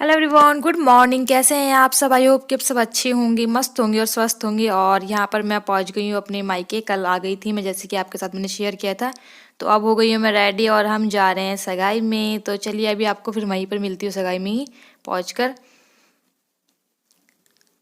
Hello everyone, good morning. कैसे हैं आप सब? आई होप कि आप सब अच्छी होंगी, मस्त होंगी और स्वस्थ होंगी। और यहाँ पर मैं पहुँच गई हूँ अपने मायके। कल आ गई थी मैं, जैसे कि आपके साथ मैंने शेयर किया था। तो अब हो गई हूँ मैं रेडी और हम जा रहे हैं सगाई में। तो चलिए अभी आपको फिर वहीं पर मिलती हूँ सगाई में ही पहुँच कर।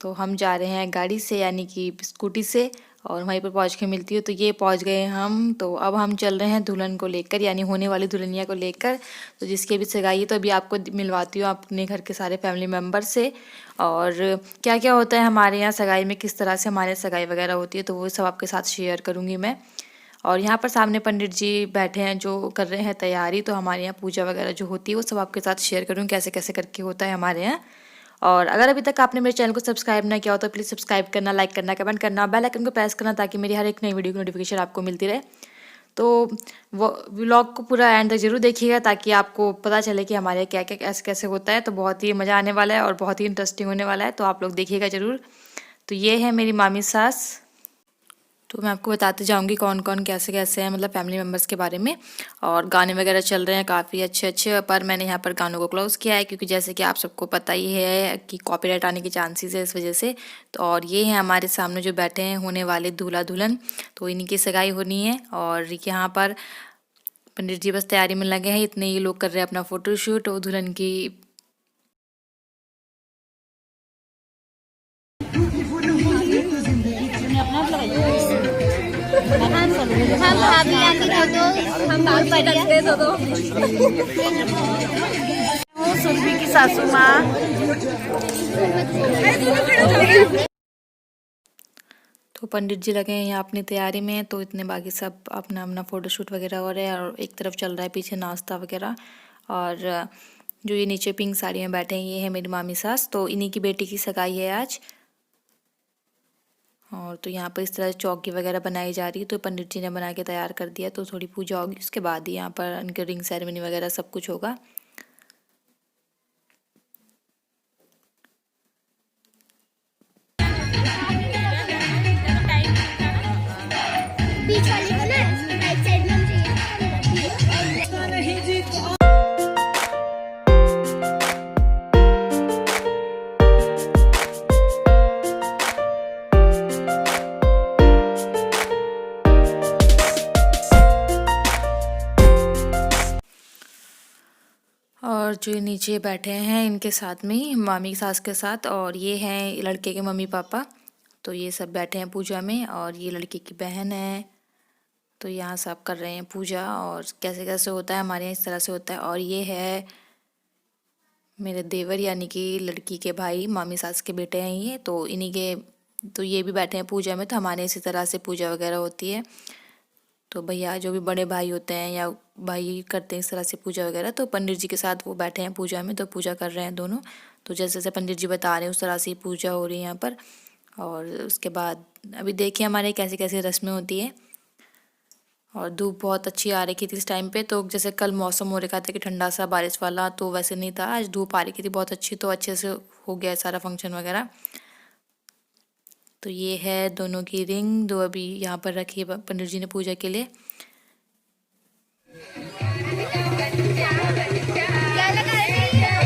तो हम जा रहे हैं गाड़ी से, यानी कि स्कूटी से, और वहीं पर पहुंच के मिलती हूँ। तो ये पहुंच गए हम। तो अब हम चल रहे हैं दुल्हन को लेकर, यानी होने वाली दुल्हनिया को लेकर, तो जिसकी अभी सगाई है। तो अभी आपको मिलवाती हूँ अपने घर के सारे फैमिली मेम्बर से, और क्या क्या होता है हमारे यहाँ सगाई में, किस तरह से हमारे सगाई वगैरह होती है, तो वो सब आपके साथ शेयर करूँगी मैं। और यहाँ पर सामने पंडित जी बैठे हैं जो कर रहे हैं तैयारी। तो हमारे यहाँ पूजा वगैरह जो होती है वो सब आपके साथ शेयर करूँगी, कैसे कैसे करके होता है हमारे यहाँ। और अगर अभी तक आपने मेरे चैनल को सब्सक्राइब ना किया हो तो प्लीज़ सब्सक्राइब करना, लाइक करना, कमेंट करना, बेल आइकन को प्रेस करना, ताकि मेरी हर एक नई वीडियो की नोटिफिकेशन आपको मिलती रहे। तो वो व्लॉग को पूरा एंड तक जरूर देखिएगा, ताकि आपको पता चले कि हमारे क्या क्या कैसे कैसे होता है। तो बहुत ही मज़ा आने वाला है और बहुत ही इंटरेस्टिंग होने वाला है, तो आप लोग देखिएगा ज़रूर। तो ये है मेरी मामी सास। तो मैं आपको बताते जाऊंगी कौन कौन कैसे कैसे हैं, मतलब फैमिली मेम्बर्स के बारे में। और गाने वगैरह चल रहे हैं काफ़ी अच्छे अच्छे, पर मैंने यहाँ पर गानों को क्लोज़ किया है, क्योंकि जैसे कि आप सबको पता ही है कि कॉपीराइट आने के चांसेस है, इस वजह से। तो और ये हैं हमारे सामने जो बैठे हैं होने वाले दूल्हा दुल्हन। तो इन्हीं की सगाई होनी है। और यहाँ पर पंडित जी बस तैयारी में लगे हैं। इतने ही लोग कर रहे हैं अपना फ़ोटोशूट और दुल्हन की। हम भाभी आके फोटो हम बहुत बढ़िया वो सुरभि की सासू माँ। तो पंडित जी लगे हैं यहाँ अपनी तैयारी में। तो इतने बाकी सब अपना अपना फ़ोटोशूट वगैरह हो रहा है, और एक तरफ चल रहा है पीछे नाश्ता वगैरह। और जो ये नीचे पिंक साड़ी में बैठे हैं ये है मेरी मामी सास। तो इन्हीं की बेटी की सगाई है आज। और तो यहाँ पर इस तरह चौकी वगैरह बनाई जा रही है। तो पंडित जी ने बना के तैयार कर दिया। तो थोड़ी पूजा होगी, उसके बाद ही यहाँ पर उनके रिंग सेरेमनी वगैरह सब कुछ होगा। बीच वाली को ना राइट साइड में चाहिए। और जो ये नीचे बैठे हैं इनके साथ में ही मामी सास के साथ, और ये हैं लड़के के मम्मी पापा। तो ये सब बैठे हैं पूजा में। और ये लड़के की बहन है। तो यहाँ सब कर रहे हैं पूजा, और कैसे कैसे होता है हमारे यहाँ इस तरह से होता है। और ये है मेरे देवर, यानी कि लड़की के भाई, मामी सास के बेटे हैं ये। तो इन्हीं के, तो ये भी बैठे हैं पूजा में। तो हमारे इसी तरह से पूजा वगैरह होती है। तो भैया जो भी बड़े भाई होते हैं या भाई करते हैं इस तरह से पूजा वगैरह, तो पंडित जी के साथ वो बैठे हैं पूजा में। तो पूजा कर रहे हैं दोनों। तो जैसे जैसे पंडित जी बता रहे हैं उस तरह से ही पूजा हो रही है यहाँ पर। और उसके बाद अभी देखिए हमारे कैसे कैसे रस्में होती है। और धूप बहुत अच्छी आ रही थी इस टाइम पे। तो जैसे कल मौसम हो रखा था कि ठंडा सा बारिश वाला, तो वैसे नहीं था। आज धूप आ रही थी बहुत अच्छी, तो अच्छे से हो गया सारा फंक्शन वगैरह। तो ये है दोनों की रिंग, दो अभी यहाँ पर रखी है पंडित जी ने पूजा के लिए। क्या लगा रही है?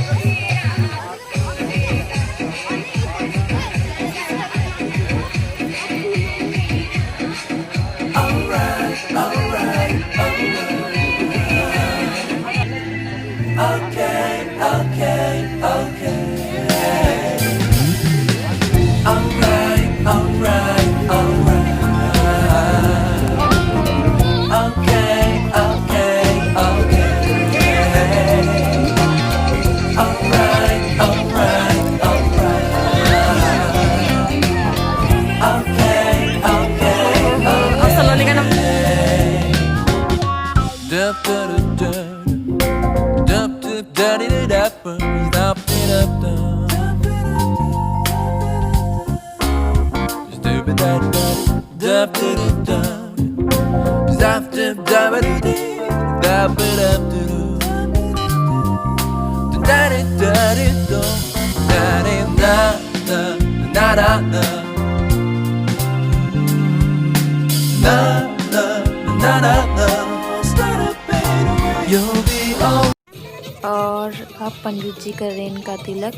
और अब पंडित जी कर रहे हैं इनका तिलक,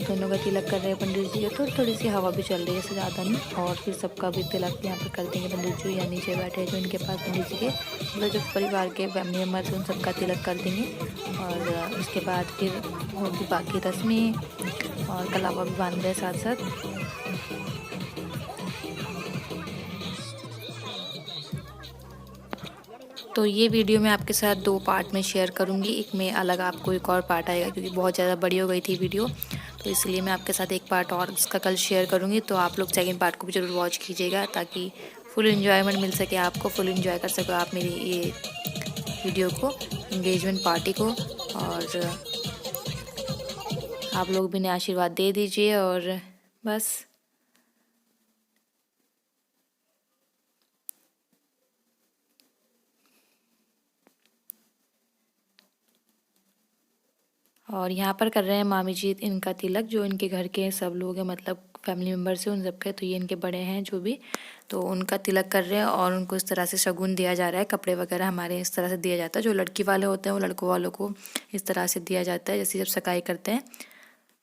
दोनों का तिलक कर रहे हैं पंडित जी का। थोड़ी सी हवा भी चल रही है, इससे ज़्यादा नहीं। और फिर सबका भी तिलक यहाँ पर कर देंगे पंडित जी, या नीचे बैठे हैं जो इनके पास पंडित जी के मतलब जो परिवार के फैमिली मेम्बर्स हैं उन सबका तिलक कर देंगे। और उसके बाद फिर होगी बाकी रस्में, और कलावा भी बांध रहे हैं साथ साथ। तो ये वीडियो मैं आपके साथ 2 पार्ट में शेयर करूँगी। एक में अलग आपको एक और पार्ट आएगा, क्योंकि बहुत ज़्यादा बड़ी हो गई थी वीडियो, तो इसलिए मैं आपके साथ एक पार्ट और इसका कल शेयर करूँगी। तो आप लोग सेकंड पार्ट को भी ज़रूर वॉच कीजिएगा, ताकि फुल एंजॉयमेंट मिल सके आपको, फुल एंजॉय कर सको आप मेरी ये वीडियो को, एंगेजमेंट पार्टी को। और आप लोग भी ने आशीर्वाद दे दीजिए। और बस और यहाँ पर कर रहे हैं मामी जी इनका तिलक, जो इनके घर के सब लोग हैं, मतलब फैमिली मेम्बर्स हैं उन सबके। तो ये इनके बड़े हैं जो भी, तो उनका तिलक कर रहे हैं। और उनको इस तरह से शगुन दिया जा रहा है, कपड़े वगैरह हमारे इस तरह से दिया जाता है। जो लड़की वाले होते हैं वो लड़कों वालों को इस तरह से दिया जाता है, जैसे जब सगाई करते हैं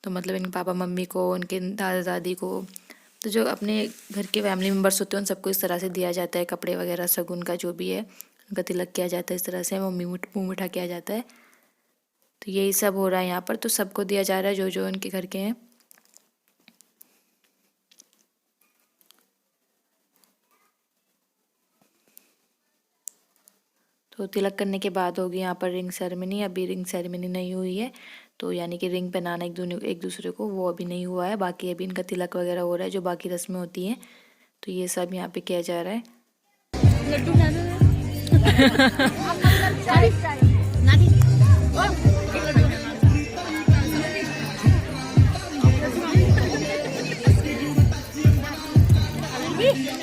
तो मतलब इनके पापा मम्मी को, उनके दादा दादी को, तो जो अपने घर के फैमिली मेम्बर्स होते हैं उन सबको इस तरह से दिया जाता है, कपड़े वगैरह शगुन का जो भी है उनका तिलक किया जाता है इस तरह से, मम्मी मुँह मीठा किया जाता है। तो यही सब हो रहा है यहाँ पर, तो सबको दिया जा रहा है जो जो उनके घर के हैं। तो तिलक करने के बाद होगी यहाँ पर रिंग सेरेमनी। अभी रिंग सेरेमनी नहीं हुई है, तो यानी कि रिंग पहनाना एक दूसरे को, वो अभी नहीं हुआ है। बाकी अभी इनका तिलक वगैरह हो रहा है, जो बाकी रस्में होती हैं, तो ये सब यहाँ पे किया जा रहा है। लड्डू नानी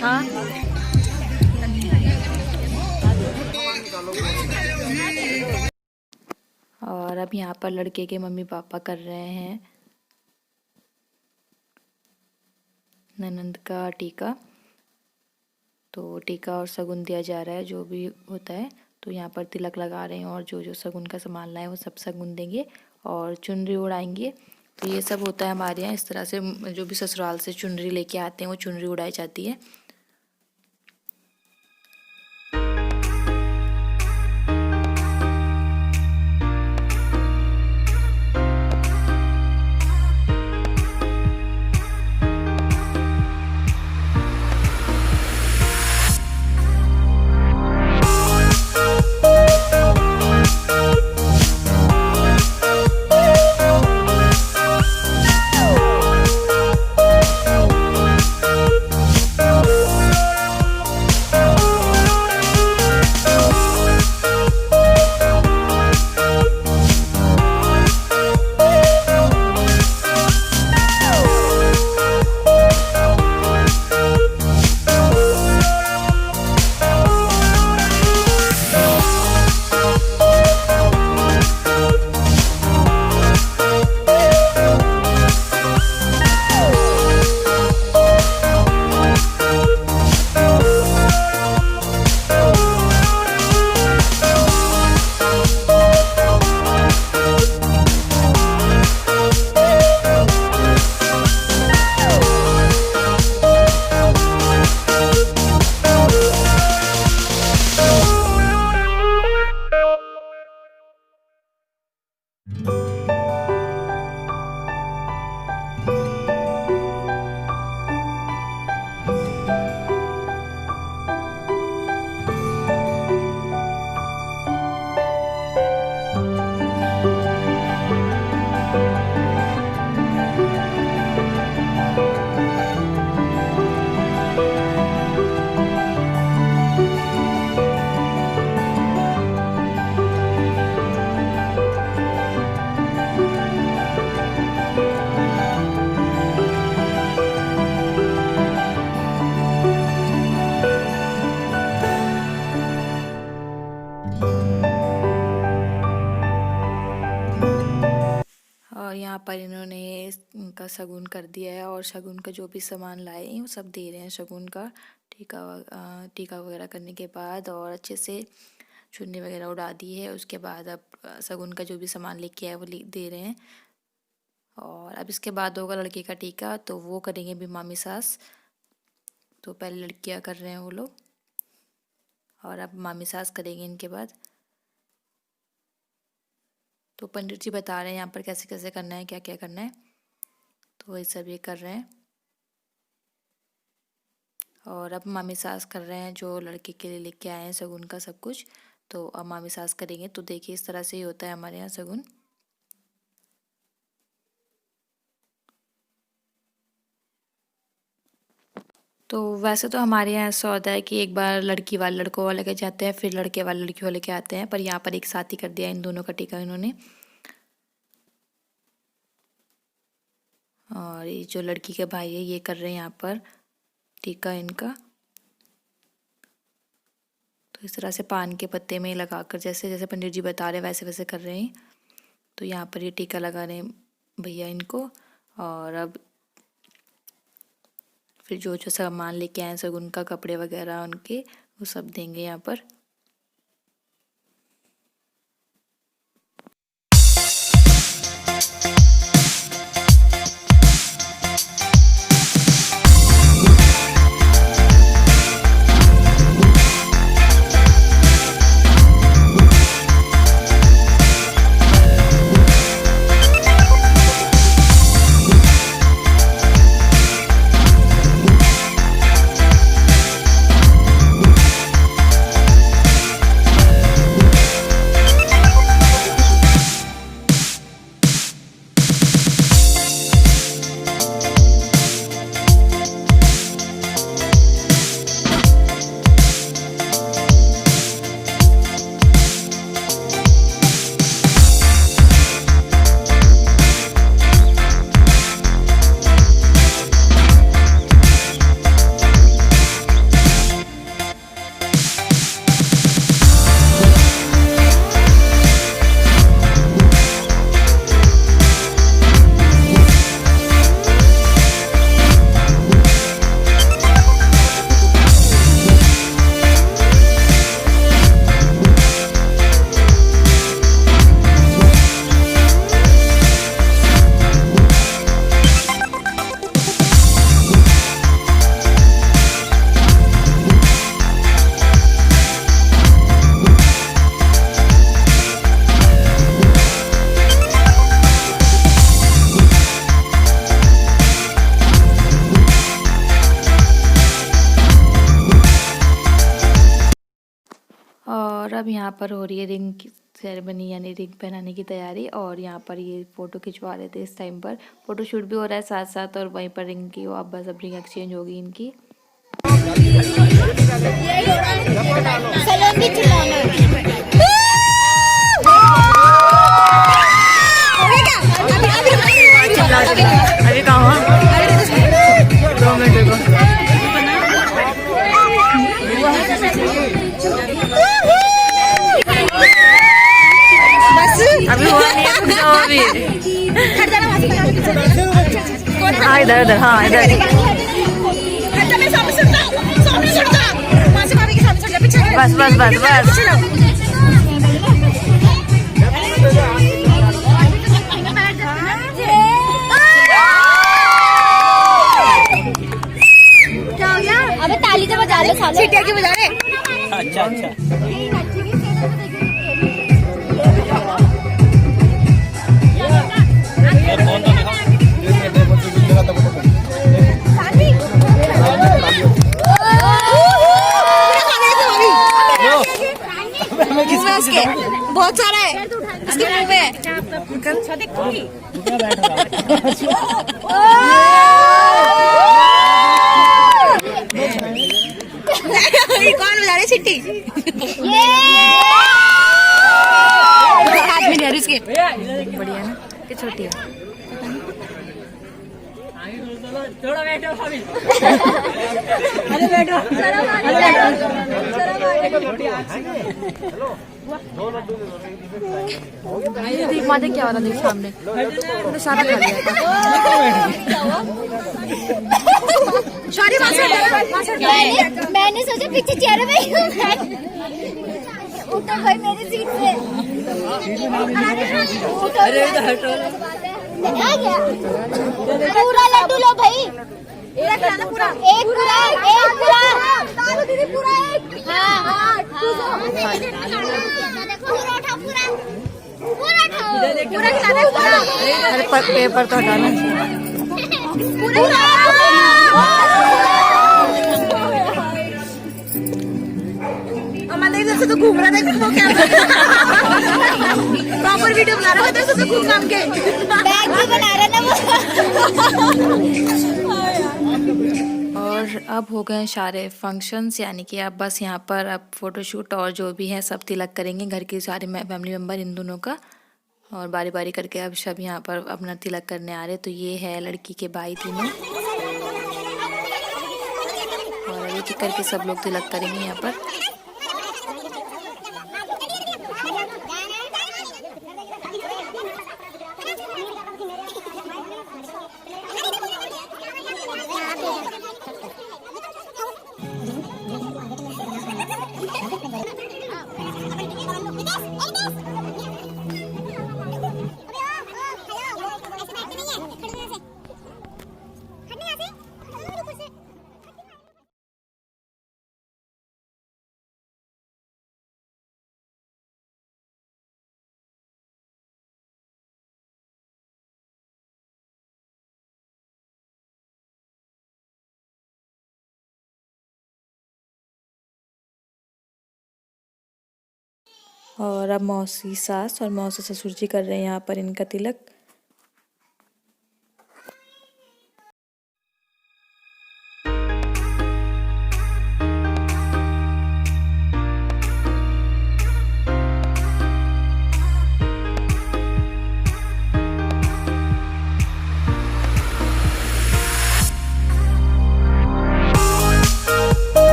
हाँ, और अब यहाँ पर लड़के के मम्मी पापा कर रहे हैं ननंद का टीका। तो टीका और शगुन दिया जा रहा है, जो भी होता है। तो यहाँ पर तिलक लगा रहे हैं, और जो जो शगुन का सामान लाए वो सब शगुन देंगे और चुनरी उड़ाएंगे। तो ये सब होता है हमारे यहाँ इस तरह से, जो भी ससुराल से चुनरी लेके आते हैं वो चुनरी उड़ाई जाती है। और यहाँ पर इन्होंने इनका शगुन कर दिया है, और शगुन का जो भी सामान लाए हैं वो सब दे रहे हैं शगुन का, टीका वगैरह करने के बाद। और अच्छे से चुन्नी वगैरह उड़ा दी है। उसके बाद अब शगुन का जो भी सामान लेके आए वो दे रहे हैं। और अब इसके बाद होगा लड़की का टीका, तो वो करेंगे भी मामी सास। तो पहले लड़कियां कर रहे हैं वो लोग और अब मामी सास करेंगे इनके बाद। तो पंडित जी बता रहे हैं यहाँ पर कैसे कैसे करना है, क्या क्या करना है, तो वही सब ये कर रहे हैं। और अब मामी सास कर रहे हैं जो लड़के के लिए लेके आए हैं शगुन का सब कुछ। तो अब मामी सास करेंगे। तो देखिए इस तरह से ही होता है हमारे यहाँ शगुन। तो वैसे तो हमारे यहाँ ऐसा होता है कि एक बार लड़की वाले लड़कों वाले के जाते हैं, फिर लड़के वाले लड़की वाले के आते हैं, पर यहाँ पर एक साथ ही कर दिया इन दोनों का टीका इन्होंने। और ये जो लड़की के भाई है ये कर रहे हैं यहाँ पर टीका इनका। तो इस तरह से पान के पत्ते में लगाकर जैसे जैसे पंडित जी बता रहे हैं वैसे वैसे कर रहे हैं। तो यहाँ पर ये टीका लगा रहे हैं भैया इनको। और अब फिर जो जो सामान लेके आए शगुन का, कपड़े वगैरह उनके, वो सब देंगे यहाँ पर। और अब यहाँ पर हो रही है रिंग की सेरेमनी, यानी रिंग पहनाने की तैयारी। और यहाँ पर ये फ़ोटो खिंचवा रहे थे। इस टाइम पर फ़ोटो शूट भी हो रहा है साथ साथ, और वहीं पर रिंग की वो अब बस अब रिंग एक्सचेंज होगी इनकी। अभी कहाँ 2 मिनट रुको। अभी हुआ नहीं है। हाँ इधर इधर, हाँ इधर। बस बस बस बस। क्या हो गया? अबे ताली तो बजा ले, सीटियाँ क्यों बजा रहे? अच्छा अच्छा। बहुत सारा है इसके मुंह में। कौन बजा रहे छिट्टी? हाथ में नहीं इसके। बढ़िया है ना, कि छोटी है। थोड़ा बैठो अभी। अरे बैठो। देख माते क्या हो रहा, देख सामने तो सारा खा लिया। मैंने सोचा पीछे चेहरे में। उतर भाई मेरी सीट से। अरे इधर हटो। आ गया पूरा लड्डू लो भाई। एक पूरा दीदी पूरा एक। हाँ पूरा उठा पूरा खिलाना पूरा। अरे पेपर तो हटाना इधर से तो घूम रहा था वो क्या प्रॉपर वीडियो बना रहा था तो घूम घाम के बैग भी बना रहा ना वो। और अब हो गए सारे फंक्शंस, यानी कि अब बस यहाँ पर अब फोटोशूट और जो भी है सब तिलक करेंगे घर के सारे फैमिली मेम्बर इन दोनों का। और बारी बारी करके अब सब यहाँ पर अपना तिलक करने आ रहे। तो ये है लड़की के भाई तीनों, और एक एक करके सब लोग तिलक करेंगे यहाँ पर। और अब मौसी सास और मौसी ससुर जी कर रहे हैं यहाँ पर इनका तिलक।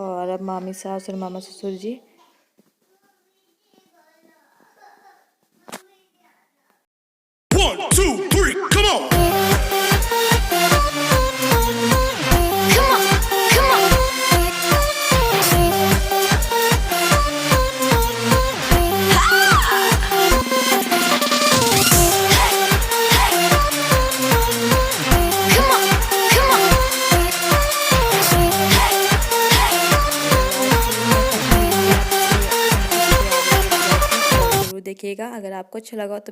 और अब मामी सास और मामा ससुर जी। One, two, three, come on! देखिएगा, अगर आपको अच्छा लगा तो